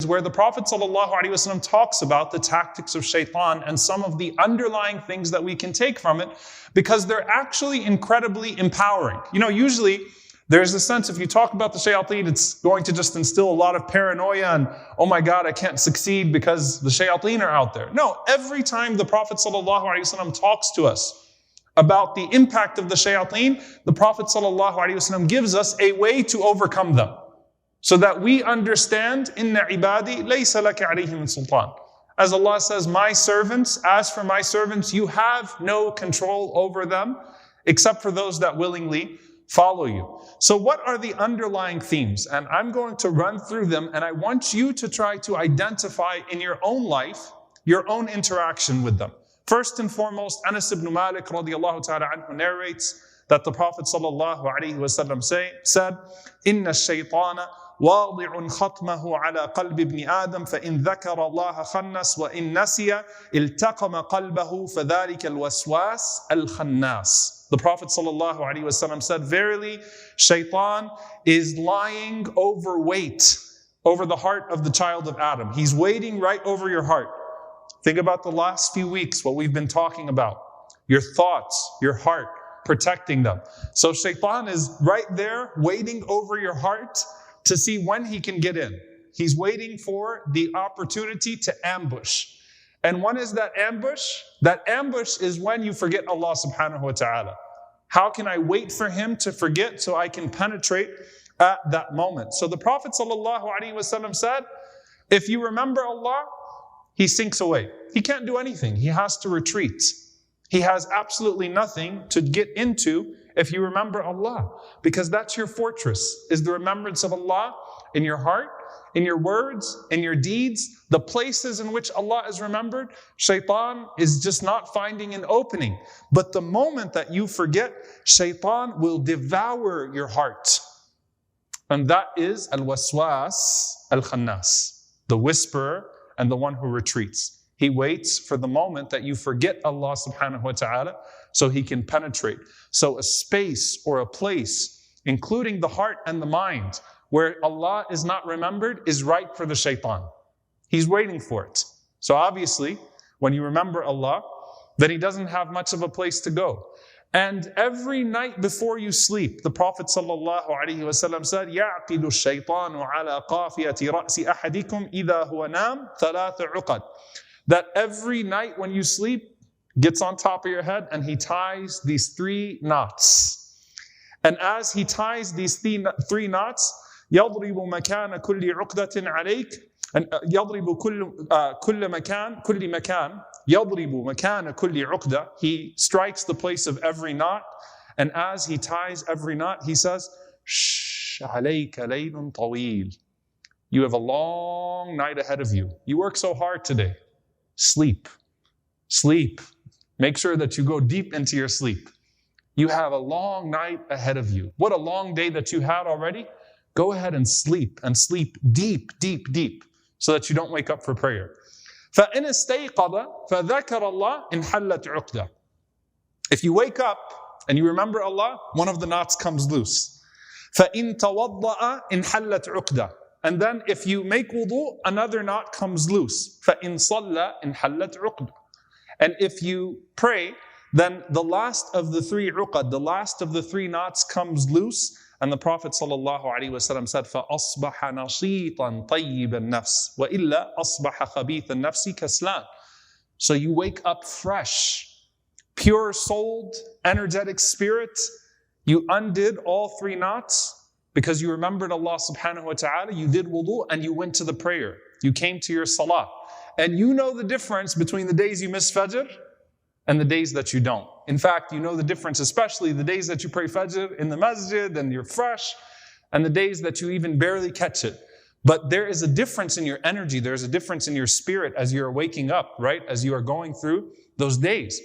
where the Prophet ﷺ talks about the tactics of Shaytan and some of the underlying things that we can take from it, because they're actually incredibly empowering. Usually there's a sense, if you talk about the Shayateen, it's going to just instill a lot of paranoia and, oh my God, I can't succeed because the Shayateen are out there. No, every time the Prophet ﷺ talks to us about the impact of the Shayateen, the Prophet ﷺ gives us a way to overcome them. So that we understand, Inna ibadi laysa laka alayhim min sultan. As Allah says, as for my servants, you have no control over them, except for those that willingly follow you. So what are the underlying themes? And I'm going to run through them, and I want you to try to identify in your own life, your own interaction with them. First and foremost, Anas ibn Malik radiallahu ta'ala anhu narrates that the Prophet sallallahu alayhi wa sallam said, Inna shaytana واضع ختمه على قلب ابن آدم فإن ذكر الله خنس وإن نسي التقم قلبه فذلك الوسواس الخناس. The Prophet ﷺ said, verily, Shaytan is lying overweight over the heart of the child of Adam. He's waiting right over your heart. Think about the last few weeks, what we've been talking about. Your thoughts, your heart, protecting them. So Shaytan is right there waiting over your heart to see when he can get in. He's waiting for the opportunity to ambush. And when is that ambush? That ambush is when you forget Allah subhanahu wa ta'ala. How can I wait for him to forget so I can penetrate at that moment? So the Prophet sallallahu alaihi wasallam said, if you remember Allah, he sinks away. He can't do anything. He has to retreat. He has absolutely nothing to get into if you remember Allah, because that's your fortress, is the remembrance of Allah in your heart, in your words, in your deeds, the places in which Allah is remembered. Shaytan is just not finding an opening. But the moment that you forget, Shaytan will devour your heart. And that is al-waswas al-khannas, the whisperer and the one who retreats. He waits for the moment that you forget Allah subhanahu wa ta'ala so he can penetrate. So a space or a place, including the heart and the mind, where Allah is not remembered is ripe for the Shaytan. He's waiting for it. So obviously, when you remember Allah, then he doesn't have much of a place to go. And every night before you sleep, the Prophet ﷺ said, يَعْقِدُ الشَّيْطَانُ عَلَى قَافِيَةِ رَأْسِ أَحَدِكُمْ إِذَا هُوَ نَامْ ثَلَاثَ عُقَدٍ. That every night when you sleep, gets on top of your head and he ties these 3 knots. And as he ties these 3 knots, يَضْرِبُ مَكَانَ كُلِّ عُقْدَةٍ عَلَيْكَ, and يَضْرِبُ كُلِّ مَكَانٍ يَضْرِبُ مَكَانَ كُلِّ عُقْدَةٍ. He strikes the place of every knot, and as he ties every knot, he says, شَّ عَلَيْكَ لَيْلٌ طَوِيلٌ. You have a long night ahead of you. You work so hard today. Sleep. Sleep. Make sure that you go deep into your sleep. You have a long night ahead of you. What a long day that you had already. Go ahead and sleep deep, deep, deep, so that you don't wake up for prayer. فَإِنِ اسْتَيْقَظَ فَذَكَرَ اللَّهَ انْحَلَّتْ عُقْدَةٌ. If you wake up and you remember Allah, one of the knots comes loose. فَإِن تَوَضَّأَ انْحَلَّتْ عُقْدَةٌ. And then if you make wudu, another knot comes loose. فَإِن صَلَّى انْحَلَّتْ عُقْدَةٌ. And if you pray, then the last of the 3 uqad, the last of the 3 knots comes loose. And the Prophet ﷺ said, فَأَصْبَحَ نَشِيطًا طَيِّبَ النَّفْسِ وَإِلَّا أَصْبَحَ خَبِيثَ النَّفْسِ كَسْلَانٍ. So you wake up fresh, pure-souled, energetic spirit. You undid all 3 knots because you remembered Allah subhanahu wa ta'ala. You did wudu and you went to the prayer. You came to your salah. And you know the difference between the days you miss Fajr and the days that you don't. In fact, you know the difference, especially the days that you pray Fajr in the masjid and you're fresh, and the days that you even barely catch it. But there is a difference in your energy, there is a difference in your spirit as you're waking up, right? As you are going through those days.